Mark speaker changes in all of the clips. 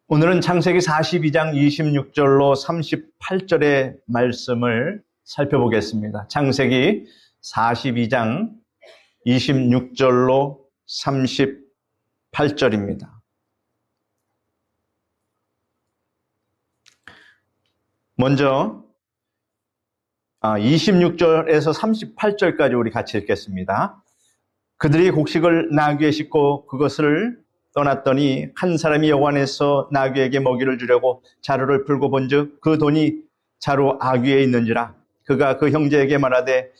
Speaker 1: 오늘은 창세기 42장 26절로 38절의 말씀을 살펴보겠습니다. 창세기 42장 26절로 38절입니다. 먼저 26절에서 38절까지 우리 같이 읽겠습니다. 그들이 곡식을 나귀에 싣고 그것을 떠났더니 한 사람이 여호 안에서 나귀에게 먹이를 주려고 자루를 풀고 본즉 그 돈이 자루 아귀에 있는지라. 그가 그 형제에게 말하되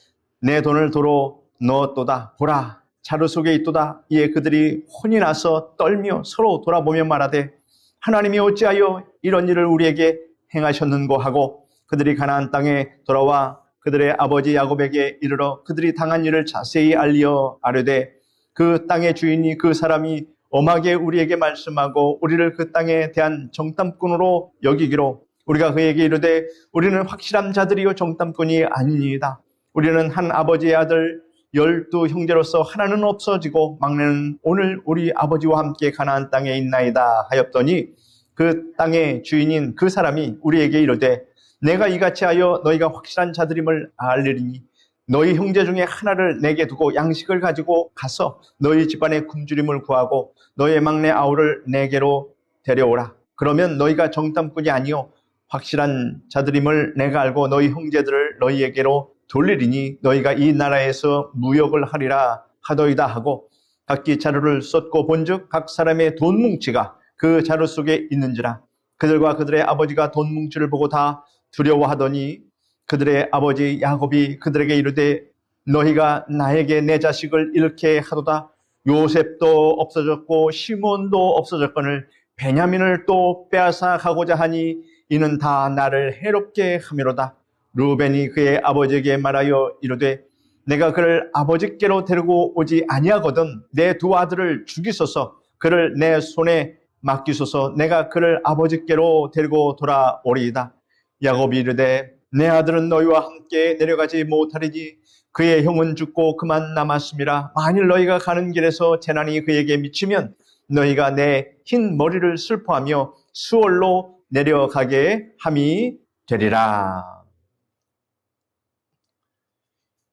Speaker 1: 내 돈을 도로 넣었도다. 보라, 자루 속에 있도다. 이에 그들이 혼이 나서 떨며 서로 돌아보며 말하되 하나님이 어찌하여 이런 일을 우리에게 행하셨는고 하고 그들이 가나안 땅에 돌아와 그들의 아버지 야곱에게 이르러 그들이 당한 일을 자세히 알려 아뢰되 그 땅의 주인이 그 사람이 엄하게 우리에게 말씀하고 우리를 그 땅에 대한 정탐꾼으로 여기기로 우리가 그에게 이르되 우리는 확실한 자들이요 정탐꾼이 아니니이다. 우리는 한 아버지의 아들 12 형제로서 하나는 없어지고 막내는 오늘 우리 아버지와 함께 가나안 땅에 있나이다 하였더니 그 땅의 주인인 그 사람이 우리에게 이르되 내가 이같이 하여 너희가 확실한 자들임을 알리리니 너희 형제 중에 하나를 내게 두고 양식을 가지고 가서 너희 집안의 굶주림을 구하고 너희 막내 아우를 내게로 데려오라. 그러면 너희가 정탐꾼이 아니요 확실한 자들임을 내가 알고 너희 형제들을 너희에게로 돌리리니 너희가 이 나라에서 무역을 하리라 하더이다 하고 각기 자루를 쏟고 본즉 각 사람의 돈 뭉치가 그 자루 속에 있는지라. 그들과 그들의 아버지가 돈 뭉치를 보고 다 두려워하더니 그들의 아버지 야곱이 그들에게 이르되 너희가 나에게 내 자식을 잃게 하도다. 요셉도 없어졌고 시몬도 없어졌거늘 베냐민을 또 빼앗아 가고자 하니 이는 다 나를 해롭게 함이로다. 루벤이 그의 아버지에게 말하여 이르되 내가 그를 아버지께로 데리고 오지 아니하거든 내 두 아들을 죽이소서 그를 내 손에 맡기소서 내가 그를 아버지께로 데리고 돌아오리이다. 야곱이 이르되 내 아들은 너희와 함께 내려가지 못하리니 그의 형은 죽고 그만 남았음이라. 만일 너희가 가는 길에서 재난이 그에게 미치면 너희가 내 흰 머리를 슬퍼하며 수월로 내려가게 함이 되리라.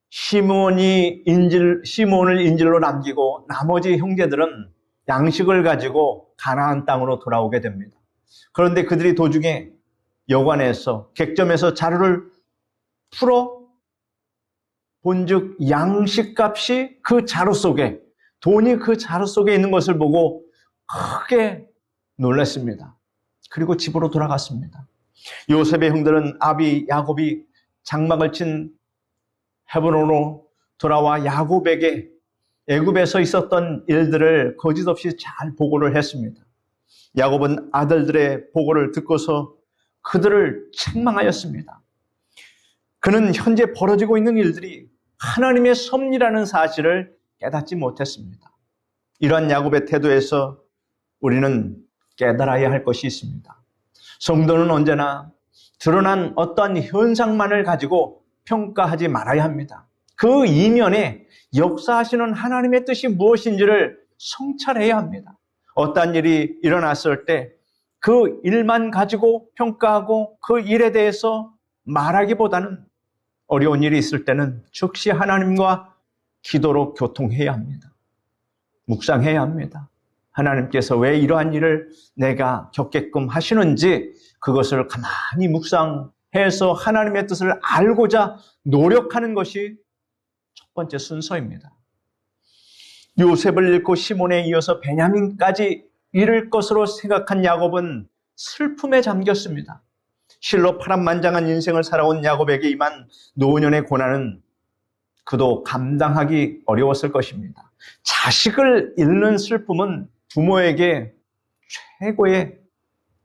Speaker 1: 시몬을 인질로 남기고 나머지 형제들은 양식을 가지고 가나안 땅으로 돌아오게 됩니다. 그런데 그들이 도중에 여관에서 객점에서 자루를 풀어 본즉 양식값이 그 자루 속에 돈이 그 자루 속에 있는 것을 보고 크게 놀랐습니다. 그리고 집으로 돌아갔습니다. 요셉의 형들은 아비 야곱이 장막을 친 헤브론으로 돌아와 야곱에게 애굽에서 있었던 일들을 거짓없이 잘 보고를 했습니다. 야곱은 아들들의 보고를 듣고서 그들을 책망하였습니다. 그는 현재 벌어지고 있는 일들이 하나님의 섭리라는 사실을 깨닫지 못했습니다. 이러한 야곱의 태도에서 우리는 깨달아야 할 것이 있습니다. 성도는 언제나 드러난 어떤 현상만을 가지고 평가하지 말아야 합니다. 그 이면에 역사하시는 하나님의 뜻이 무엇인지를 성찰해야 합니다. 어떤 일이 일어났을 때 그 일만 가지고 평가하고 그 일에 대해서 말하기보다는 어려운 일이 있을 때는 즉시 하나님과 기도로 교통해야 합니다. 묵상해야 합니다. 하나님께서 왜 이러한 일을 내가 겪게끔 하시는지 그것을 가만히 묵상해서 하나님의 뜻을 알고자 노력하는 것이 첫 번째 순서입니다. 요셉을 잃고 시몬에 이어서 베냐민까지 잃을 것으로 생각한 야곱은 슬픔에 잠겼습니다. 실로 파란만장한 인생을 살아온 야곱에게 임한 노년의 고난은 그도 감당하기 어려웠을 것입니다. 자식을 잃는 슬픔은 부모에게 최고의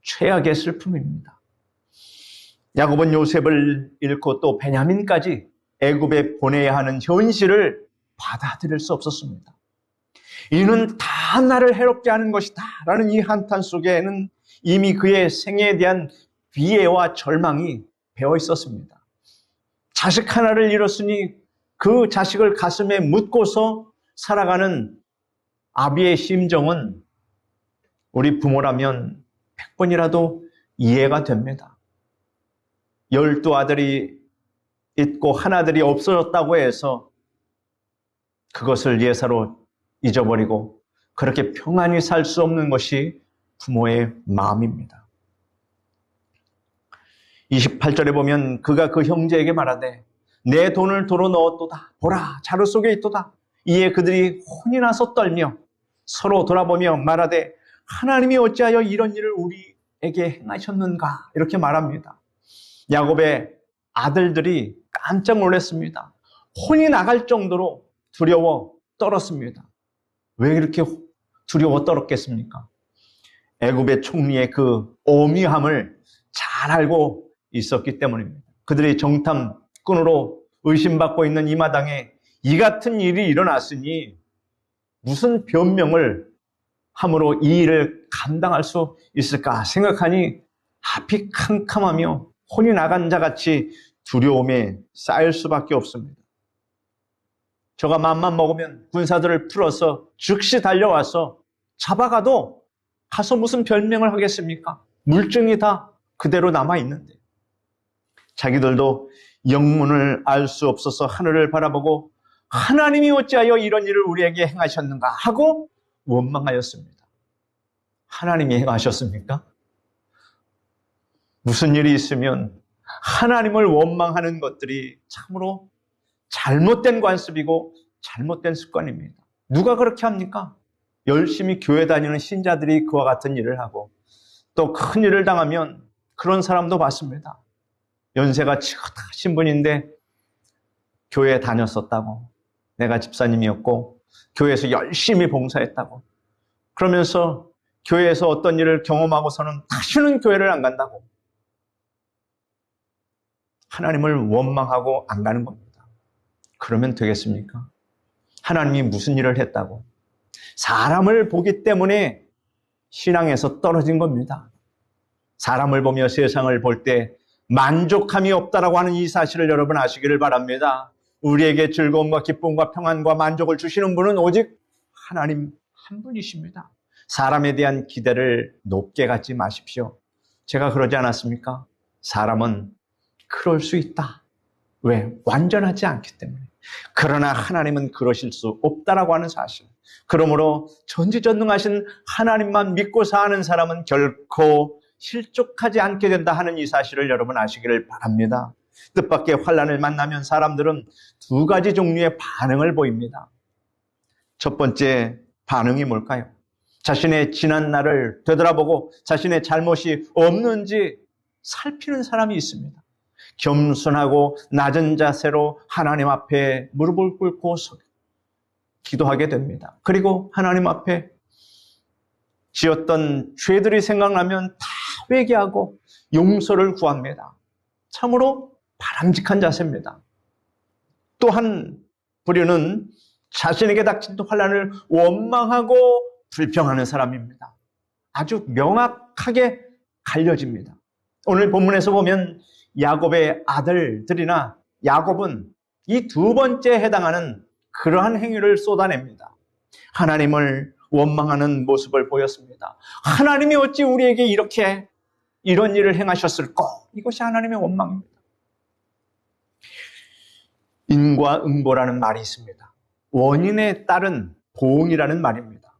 Speaker 1: 최악의 슬픔입니다. 야곱은 요셉을 잃고 또 베냐민까지 애굽에 보내야 하는 현실을 받아들일 수 없었습니다. 이는 다 나를 해롭게 하는 것이다 라는 이 한탄 속에는 이미 그의 생애에 대한 비애와 절망이 배어 있었습니다. 자식 하나를 잃었으니 그 자식을 가슴에 묻고서 살아가는 아비의 심정은 우리 부모라면 100번이라도 이해가 됩니다. 12아들이 있고 하나들이 없어졌다고 해서 그것을 예사로 잊어버리고 그렇게 평안히 살 수 없는 것이 부모의 마음입니다. 28절에 보면 그가 그 형제에게 말하되 내 돈을 도로 넣었도다. 보라, 자루 속에 있도다. 이에 그들이 혼이 나서 떨며 서로 돌아보며 말하되 하나님이 어찌하여 이런 일을 우리에게 행하셨는가? 이렇게 말합니다. 야곱의 아들들이 깜짝 놀랐습니다. 혼이 나갈 정도로 두려워 떨었습니다. 왜 이렇게 두려워 떨었겠습니까? 애굽의 총리의 그 오미함을 잘 알고 있었기 때문입니다. 그들이 정탐꾼으로 의심받고 있는 이 마당에 이 같은 일이 일어났으니 무슨 변명을 함으로 이 일을 감당할 수 있을까 생각하니 앞이 캄캄하며 혼이 나간 자같이 두려움에 쌓일 수밖에 없습니다. 저가 맘만 먹으면 군사들을 풀어서 즉시 달려와서 잡아가도 가서 무슨 변명을 하겠습니까? 물증이 다 그대로 남아있는데. 자기들도 영문을 알 수 없어서 하늘을 바라보고 하나님이 어찌하여 이런 일을 우리에게 행하셨는가 하고 원망하였습니다. 하나님이 행하셨습니까? 무슨 일이 있으면 하나님을 원망하는 것들이 참으로 잘못된 관습이고 잘못된 습관입니다. 누가 그렇게 합니까? 열심히 교회 다니는 신자들이 그와 같은 일을 하고 또 큰 일을 당하면 그런 사람도 봤습니다. 연세가 지긋하신 분인데 교회에 다녔었다고, 내가 집사님이었고 교회에서 열심히 봉사했다고, 그러면서 교회에서 어떤 일을 경험하고서는 다시는 교회를 안 간다고 하나님을 원망하고 안 가는 겁니다. 그러면 되겠습니까? 하나님이 무슨 일을 했다고? 사람을 보기 때문에 신앙에서 떨어진 겁니다. 사람을 보며 세상을 볼 때 만족함이 없다라고 하는 이 사실을 여러분 아시기를 바랍니다. 우리에게 즐거움과 기쁨과 평안과 만족을 주시는 분은 오직 하나님 한 분이십니다. 사람에 대한 기대를 높게 갖지 마십시오. 제가 그러지 않았습니까? 사람은 그럴 수 있다. 왜? 완전하지 않기 때문에. 그러나 하나님은 그러실 수 없다라고 하는 사실. 그러므로 전지전능하신 하나님만 믿고 사는 사람은 결코 실족하지 않게 된다 하는 이 사실을 여러분 아시기를 바랍니다. 뜻밖의 환난을 만나면 사람들은 두 가지 종류의 반응을 보입니다. 첫 번째 반응이 뭘까요? 자신의 지난 날을 되돌아보고 자신의 잘못이 없는지 살피는 사람이 있습니다. 겸손하고 낮은 자세로 하나님 앞에 무릎을 꿇고 기도하게 됩니다. 그리고 하나님 앞에 지었던 죄들이 생각나면 다 회개하고 용서를 구합니다. 참으로 바람직한 자세입니다. 또 한 부류는 자신에게 닥친 환난을 원망하고 불평하는 사람입니다. 아주 명확하게 갈려집니다. 오늘 본문에서 보면 야곱의 아들들이나 야곱은 이 두 번째에 해당하는 그러한 행위를 쏟아냅니다. 하나님을 원망하는 모습을 보였습니다. 하나님이 어찌 우리에게 이렇게 이런 일을 행하셨을까? 이것이 하나님의 원망입니다. 인과응보라는 말이 있습니다. 원인에 따른 보응이라는 말입니다.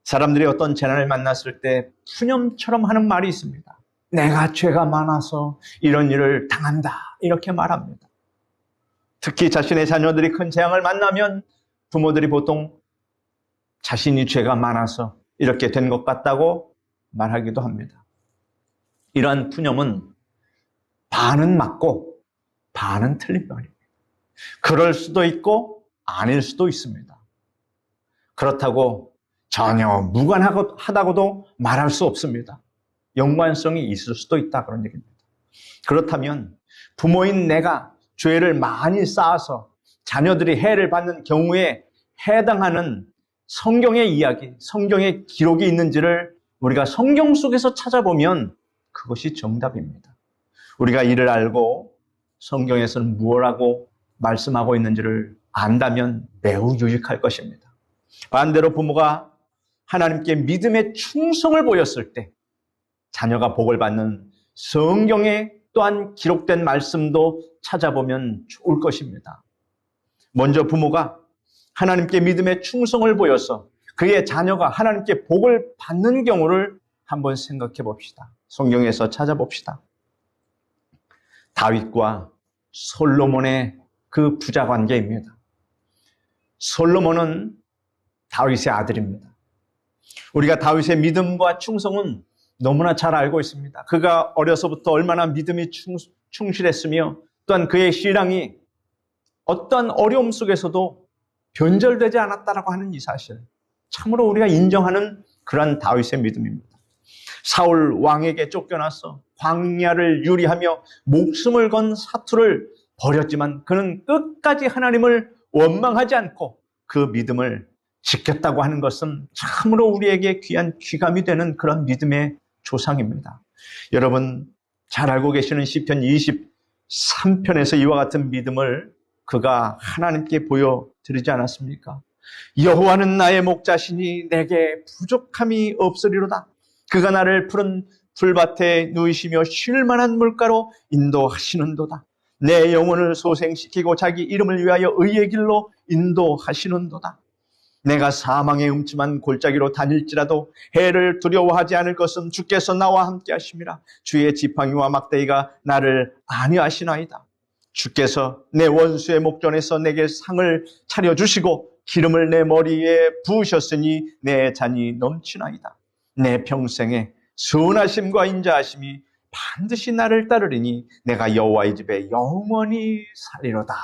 Speaker 1: 사람들이 어떤 재난을 만났을 때 푸념처럼 하는 말이 있습니다. 내가 죄가 많아서 이런 일을 당한다. 이렇게 말합니다. 특히 자신의 자녀들이 큰 재앙을 만나면 부모들이 보통 자신이 죄가 많아서 이렇게 된 것 같다고 말하기도 합니다. 이러한 푸념은 반은 맞고 반은 틀린 말입니다. 그럴 수도 있고 아닐 수도 있습니다. 그렇다고 전혀 무관하다고도 말할 수 없습니다. 연관성이 있을 수도 있다 그런 얘기입니다. 그렇다면 부모인 내가 죄를 많이 쌓아서 자녀들이 해를 받는 경우에 해당하는 성경의 이야기, 성경의 기록이 있는지를 우리가 성경 속에서 찾아보면 그것이 정답입니다. 우리가 이를 알고 성경에서는 무엇라고 말씀하고 있는지를 안다면 매우 유익할 것입니다. 반대로 부모가 하나님께 믿음의 충성을 보였을 때 자녀가 복을 받는 성경에 또한 기록된 말씀도 찾아보면 좋을 것입니다. 먼저 부모가 하나님께 믿음의 충성을 보여서 그의 자녀가 하나님께 복을 받는 경우를 한번 생각해 봅시다. 성경에서 찾아봅시다. 다윗과 솔로몬의 그 부자 관계입니다. 솔로몬은 다윗의 아들입니다. 우리가 다윗의 믿음과 충성은 너무나 잘 알고 있습니다. 그가 어려서부터 얼마나 믿음이 충실했으며 또한 그의 신앙이 어떠한 어려움 속에서도 변절되지 않았다라고 하는 이 사실, 참으로 우리가 인정하는 그러한 다윗의 믿음입니다. 사울 왕에게 쫓겨나서 광야를 유리하며 목숨을 건 사투를 벌였지만 그는 끝까지 하나님을 원망하지 않고 그 믿음을 지켰다고 하는 것은 참으로 우리에게 귀한 귀감이 되는 그런 믿음의 조상입니다. 여러분 잘 알고 계시는 시편 23편에서 이와 같은 믿음을 그가 하나님께 보여드리지 않았습니까? 여호와는 나의 목자시니 내게 부족함이 없으리로다. 그가 나를 푸른 풀밭에 누이시며 쉴 만한 물가로 인도하시는도다. 내 영혼을 소생시키고 자기 이름을 위하여 의의 길로 인도하시는도다. 내가 사망의 음침한 골짜기로 다닐지라도 해를 두려워하지 않을 것은 주께서 나와 함께 하심이라. 주의 지팡이와 막대기가 나를 안위하시나이다. 주께서 내 원수의 목전에서 내게 상을 차려주시고 기름을 내 머리에 부으셨으니 내 잔이 넘치나이다. 내 평생에 선하심과 인자하심이 반드시 나를 따르리니 내가 여호와의 집에 영원히 살리로다.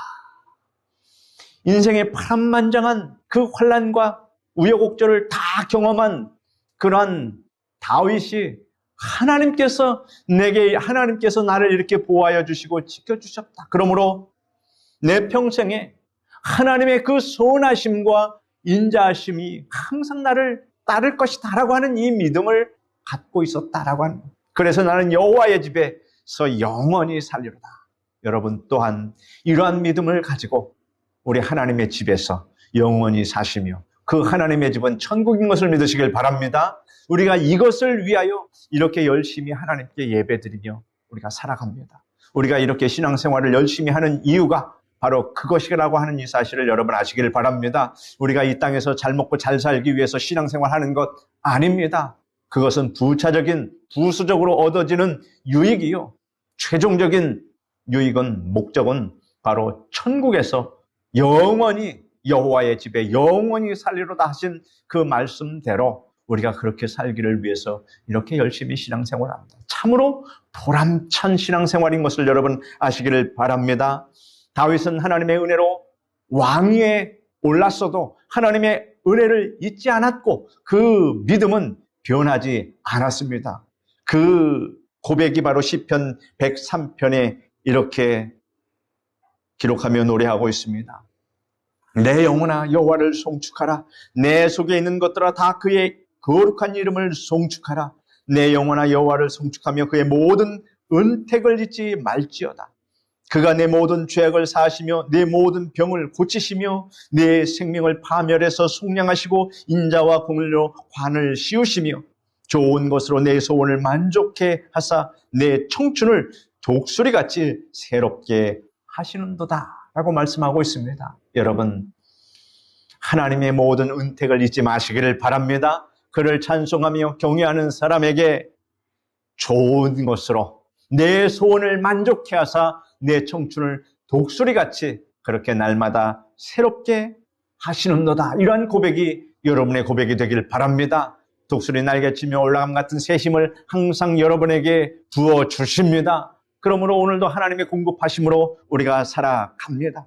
Speaker 1: 인생의 파란만장한 그 환난과 우여곡절을 다 경험한 그러한 다윗이 하나님께서 나를 이렇게 보호하여 주시고 지켜주셨다. 그러므로 내 평생에 하나님의 그 선하심과 인자하심이 항상 나를 따를 것이다라고 하는 이 믿음을 갖고 있었다라고 하는 거예요. 그래서 나는 여호와의 집에서 영원히 살리로다. 여러분 또한 이러한 믿음을 가지고 우리 하나님의 집에서 영원히 사시며 그 하나님의 집은 천국인 것을 믿으시길 바랍니다. 우리가 이것을 위하여 이렇게 열심히 하나님께 예배드리며 우리가 살아갑니다. 우리가 이렇게 신앙생활을 열심히 하는 이유가 바로 그것이라고 하는 이 사실을 여러분 아시길 바랍니다. 우리가 이 땅에서 잘 먹고 잘 살기 위해서 신앙생활하는 것 아닙니다. 그것은 부차적인 부수적으로 얻어지는 유익이요. 최종적인 유익은 목적은 바로 천국에서 영원히 여호와의 집에 영원히 살리로다 하신 그 말씀대로 우리가 그렇게 살기를 위해서 이렇게 열심히 신앙생활합니다. 참으로 보람찬 신앙생활인 것을 여러분 아시기를 바랍니다. 다윗은 하나님의 은혜로 왕위에 올랐어도 하나님의 은혜를 잊지 않았고 그 믿음은 변하지 않았습니다. 그 고백이 바로 시편 103편에 이렇게 기록하며 노래하고 있습니다. 내 영혼아 여호와를 송축하라. 내 속에 있는 것들아 다 그의 거룩한 이름을 송축하라. 내 영혼아 여호와를 송축하며 그의 모든 은택을 잊지 말지어다. 그가 내 모든 죄악을 사하시며 내 모든 병을 고치시며 내 생명을 파멸해서 속량하시고 인자와 공의로 관을 씌우시며 좋은 것으로 내 소원을 만족해 하사 내 청춘을 독수리같이 새롭게 하시는도다 라고 말씀하고 있습니다. 여러분 하나님의 모든 은택을 잊지 마시기를 바랍니다. 그를 찬송하며 경외하는 사람에게 좋은 것으로 내 소원을 만족해 하사 내 청춘을 독수리같이 그렇게 날마다 새롭게 하시는도다. 이러한 고백이 여러분의 고백이 되길 바랍니다. 독수리 날개치며 올라감 같은 새 힘을 항상 여러분에게 부어주십니다. 그러므로 오늘도 하나님의 공급하심으로 우리가 살아갑니다.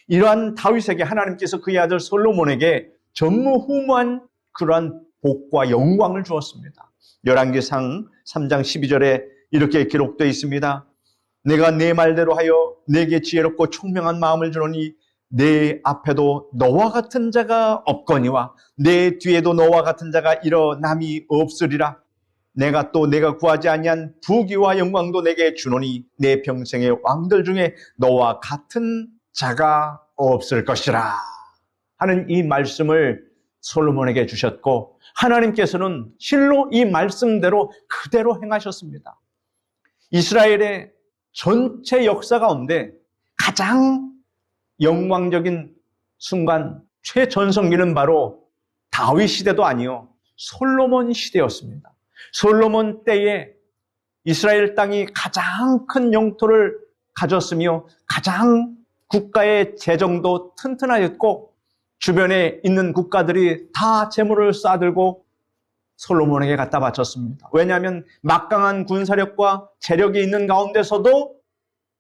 Speaker 1: 이러한 다윗에게 하나님께서 그의 아들 솔로몬에게 전무후무한 그러한 복과 영광을 주었습니다. 열왕기상 3장 12절에 이렇게 기록되어 있습니다. 내가 내 말대로 하여 내게 지혜롭고 총명한 마음을 주노니 내 앞에도 너와 같은 자가 없거니와 내 뒤에도 너와 같은 자가 일어남이 없으리라. 내가 구하지 아니한 부귀와 영광도 내게 주노니 내 평생의 왕들 중에 너와 같은 자가 없을 것이라 하는 이 말씀을 솔로몬에게 주셨고 하나님께서는 실로 이 말씀대로 그대로 행하셨습니다. 이스라엘의 전체 역사 가운데 가장 영광적인 순간, 최전성기는 바로 다윗 시대도 아니요, 솔로몬 시대였습니다. 솔로몬 때에 이스라엘 땅이 가장 큰 영토를 가졌으며 가장 국가의 재정도 튼튼하였고 주변에 있는 국가들이 다 재물을 쌓아들고 솔로몬에게 갖다 바쳤습니다. 왜냐하면 막강한 군사력과 재력이 있는 가운데서도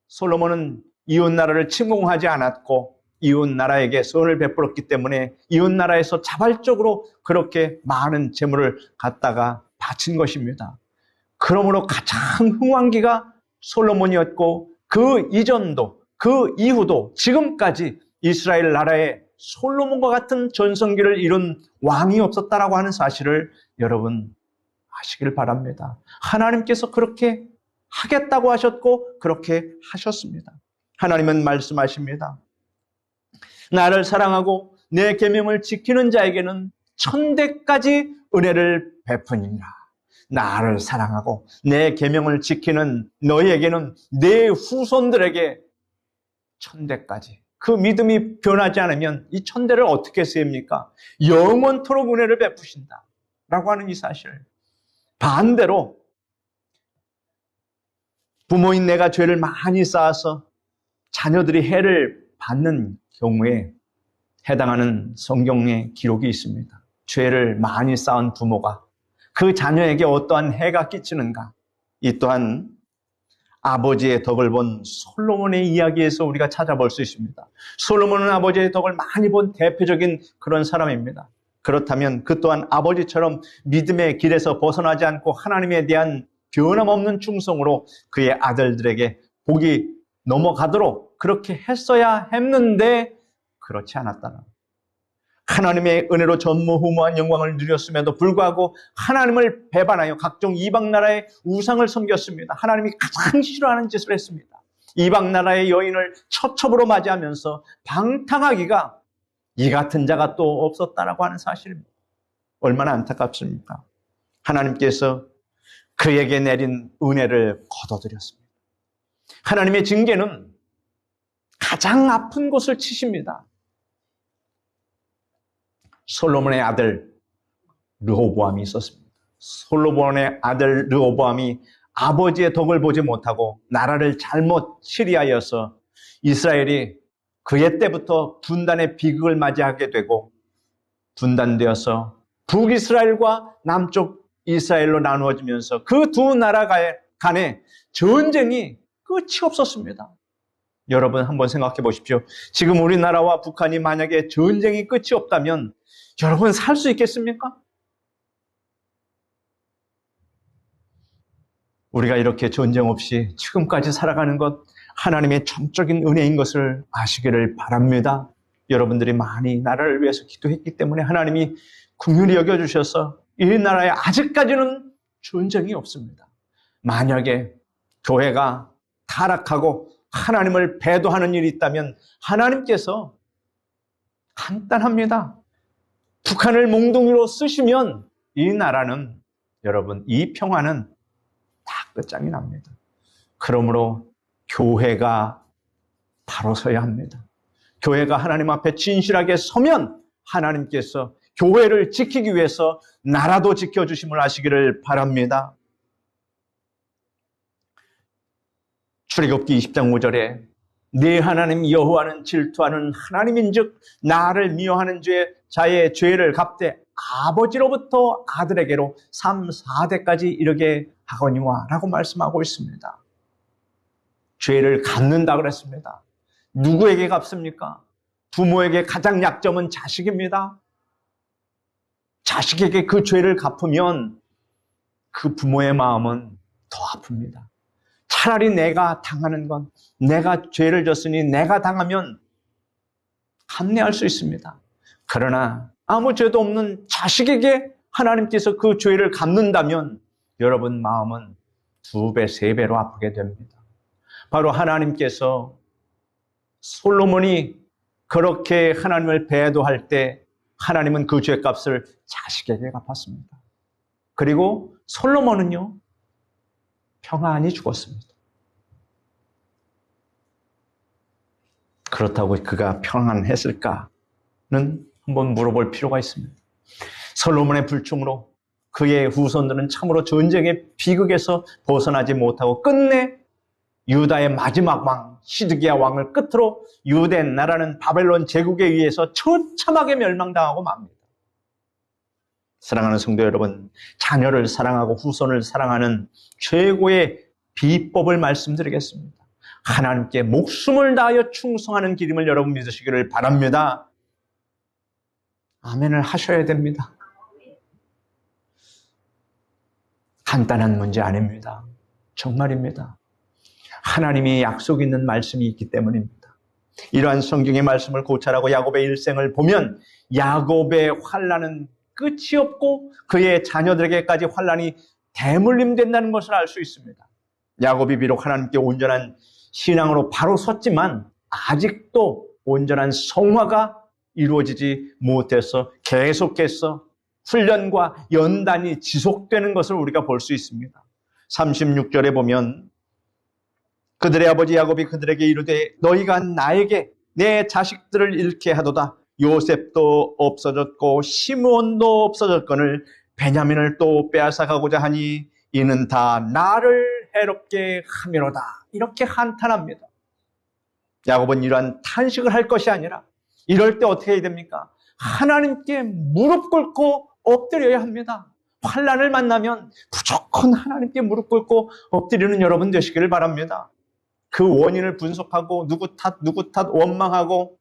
Speaker 1: 솔로몬은 이웃나라를 침공하지 않았고 이웃나라에게 선을 베풀었기 때문에 이웃나라에서 자발적으로 그렇게 많은 재물을 갖다가 바친 것입니다. 그러므로 가장 흥왕기가 솔로몬이었고 그 이전도 그 이후도 지금까지 이스라엘 나라에 솔로몬과 같은 전성기를 이룬 왕이 없었다라고 하는 사실을 여러분 아시길 바랍니다. 하나님께서 그렇게 하겠다고 하셨고 그렇게 하셨습니다. 하나님은 말씀하십니다. 나를 사랑하고 내 계명을 지키는 자에게는 천대까지 은혜를 베푸니라. 나를 사랑하고 내 계명을 지키는 너희에게는 내 후손들에게 천대까지. 그 믿음이 변하지 않으면 이 천대를 어떻게 세웁니까? 영원토록 은혜를 베푸신다 라고 하는 이 사실. 반대로 부모인 내가 죄를 많이 쌓아서 자녀들이 해를 받는 경우에 해당하는 성경의 기록이 있습니다. 죄를 많이 쌓은 부모가 그 자녀에게 어떠한 해가 끼치는가. 이 또한 아버지의 덕을 본 솔로몬의 이야기에서 우리가 찾아볼 수 있습니다. 솔로몬은 아버지의 덕을 많이 본 대표적인 그런 사람입니다. 그렇다면 그 또한 아버지처럼 믿음의 길에서 벗어나지 않고 하나님에 대한 변함없는 충성으로 그의 아들들에게 복이 넘어가도록 그렇게 했어야 했는데 그렇지 않았다는, 하나님의 은혜로 전무후무한 영광을 누렸음에도 불구하고 하나님을 배반하여 각종 이방 나라의 우상을 섬겼습니다. 하나님이 가장 싫어하는 짓을 했습니다. 이방 나라의 여인을 처첩으로 맞이하면서 방탕하기가 이 같은 자가 또 없었다라고 하는 사실입니다. 얼마나 안타깝습니까? 하나님께서 그에게 내린 은혜를 거둬들였습니다. 하나님의 징계는 가장 아픈 곳을 치십니다. 솔로몬의 아들 르호보암이 있었습니다. 솔로몬의 아들 르호보암이 아버지의 덕을 보지 못하고 나라를 잘못 치리하여서 이스라엘이 그해 때부터 분단의 비극을 맞이하게 되고 분단되어서 북이스라엘과 남쪽 이스라엘로 나누어지면서 그 두 나라 간의 전쟁이 끝이 없었습니다. 여러분 한번 생각해 보십시오. 지금 우리나라와 북한이 만약에 전쟁이 끝이 없다면 여러분 살 수 있겠습니까? 우리가 이렇게 전쟁 없이 지금까지 살아가는 것 하나님의 전적인 은혜인 것을 아시기를 바랍니다. 여러분들이 많이 나라를 위해서 기도했기 때문에 하나님이 긍휼히 여겨주셔서 이 나라에 아직까지는 전쟁이 없습니다. 만약에 교회가 타락하고 하나님을 배도하는 일이 있다면 하나님께서 간단합니다. 북한을 몽둥이로 쓰시면 이 나라는, 여러분, 이 평화는 다 끝장이 납니다. 그러므로 교회가 바로 서야 합니다. 교회가 하나님 앞에 진실하게 서면 하나님께서 교회를 지키기 위해서 나라도 지켜주심을 아시기를 바랍니다. 출애굽기 20장 5절에 네 하나님 여호와는 질투하는 하나님인즉 나를 미워하는 자의 죄를 갚되 아버지로부터 아들에게로 3, 4대까지 이르게 하거니와 라고 말씀하고 있습니다. 죄를 갚는다 그랬습니다. 누구에게 갚습니까? 부모에게 가장 약점은 자식입니다. 자식에게 그 죄를 갚으면 그 부모의 마음은 더 아픕니다. 차라리 내가 당하는 건, 내가 죄를 졌으니 내가 당하면 감내할 수 있습니다. 그러나 아무 죄도 없는 자식에게 하나님께서 그 죄를 갚는다면 여러분 마음은 2배, 3배로 아프게 됩니다. 바로 하나님께서 솔로몬이 그렇게 하나님을 배도할 때 하나님은 그 죄값을 자식에게 갚았습니다. 그리고 솔로몬은요, 평안히 죽었습니다. 그렇다고 그가 평안했을까는 한번 물어볼 필요가 있습니다. 솔로몬의 불충으로 그의 후손들은 참으로 전쟁의 비극에서 벗어나지 못하고 끝내 유다의 마지막 왕 시드기야 왕을 끝으로 유대 나라는 바벨론 제국에 의해서 처참하게 멸망당하고 맙니다. 사랑하는 성도 여러분, 자녀를 사랑하고 후손을 사랑하는 최고의 비법을 말씀드리겠습니다. 하나님께 목숨을 다하여 충성하는 길임을 여러분 믿으시기를 바랍니다. 아멘을 하셔야 됩니다. 간단한 문제 아닙니다. 정말입니다. 하나님이 약속 있는 말씀이 있기 때문입니다. 이러한 성경의 말씀을 고찰하고 야곱의 일생을 보면 야곱의 환난은 끝이 없고 그의 자녀들에게까지 환난이 대물림된다는 것을 알 수 있습니다. 야곱이 비록 하나님께 온전한 신앙으로 바로 섰지만 아직도 온전한 성화가 이루어지지 못해서 계속해서 훈련과 연단이 지속되는 것을 우리가 볼 수 있습니다. 36절에 보면 그들의 아버지 야곱이 그들에게 이르되 너희가 나에게 내 자식들을 잃게 하도다. 요셉도 없어졌고 시므온도 없어졌거늘 베냐민을 또 빼앗아가고자 하니 이는 다 나를 해롭게 함이로다. 이렇게 한탄합니다. 야곱은 이러한 탄식을 할 것이 아니라 이럴 때 어떻게 해야 됩니까? 하나님께 무릎 꿇고 엎드려야 합니다. 환난을 만나면 무조건 하나님께 무릎 꿇고 엎드리는 여러분 되시기를 바랍니다. 그 원인을 분석하고 누구 탓 원망하고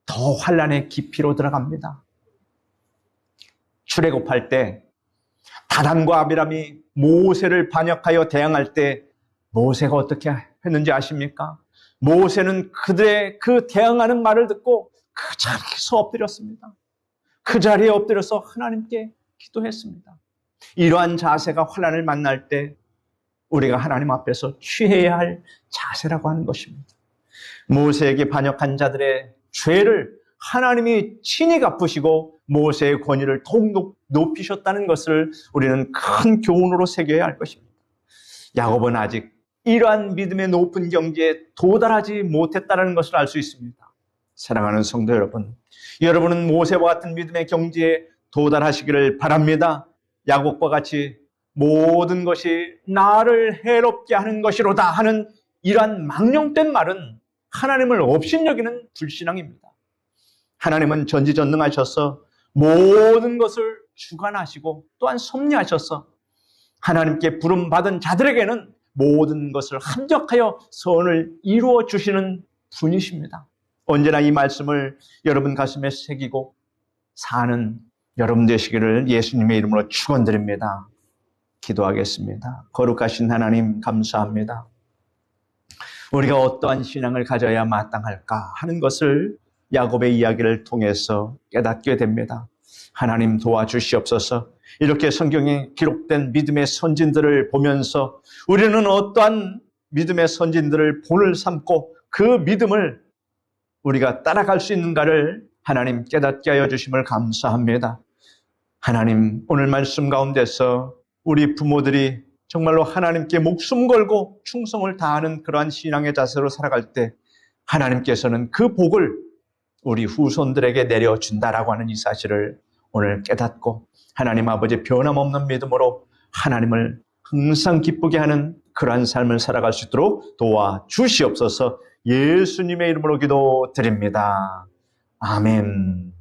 Speaker 1: 더 환난의 깊이로 들어갑니다. 출애굽할 때 다단과 아비람이 모세를 반역하여 대항할 때 모세가 어떻게 했는지 아십니까? 모세는 그들의 그 대항하는 말을 듣고 그 자리에서 엎드렸습니다. 그 자리에 엎드려서 하나님께 기도했습니다. 이러한 자세가 환난을 만날 때 우리가 하나님 앞에서 취해야 할 자세라고 하는 것입니다. 모세에게 반역한 자들의 죄를 하나님이 친히 갚으시고 모세의 권위를 더욱 높이셨다는 것을 우리는 큰 교훈으로 새겨야 할 것입니다. 야곱은 아직 이러한 믿음의 높은 경지에 도달하지 못했다는 것을 알 수 있습니다. 사랑하는 성도 여러분, 여러분은 모세와 같은 믿음의 경지에 도달하시기를 바랍니다. 야곱과 같이 모든 것이 나를 해롭게 하는 것이로다 하는 이러한 망령된 말은 하나님을 업신여기는 불신앙입니다. 하나님은 전지전능하셔서 모든 것을 주관하시고 또한 섭리하셔서 하나님께 부름받은 자들에게는 모든 것을 합력하여 선을 이루어 주시는 분이십니다. 언제나 이 말씀을 여러분 가슴에 새기고 사는 여러분 되시기를 예수님의 이름으로 축원드립니다. 기도하겠습니다. 거룩하신 하나님 감사합니다. 우리가 어떠한 신앙을 가져야 마땅할까 하는 것을 야곱의 이야기를 통해서 깨닫게 됩니다. 하나님 도와주시옵소서. 이렇게 성경에 기록된 믿음의 선진들을 보면서 우리는 어떠한 믿음의 선진들을 본을 삼고 그 믿음을 우리가 따라갈 수 있는가를 하나님 깨닫게 하여 주심을 감사합니다. 하나님, 오늘 말씀 가운데서 우리 부모들이 정말로 하나님께 목숨 걸고 충성을 다하는 그러한 신앙의 자세로 살아갈 때 하나님께서는 그 복을 우리 후손들에게 내려준다라고 하는 이 사실을 오늘 깨닫고 하나님 아버지 변함없는 믿음으로 하나님을 항상 기쁘게 하는 그러한 삶을 살아갈 수 있도록 도와주시옵소서. 예수님의 이름으로 기도드립니다. 아멘.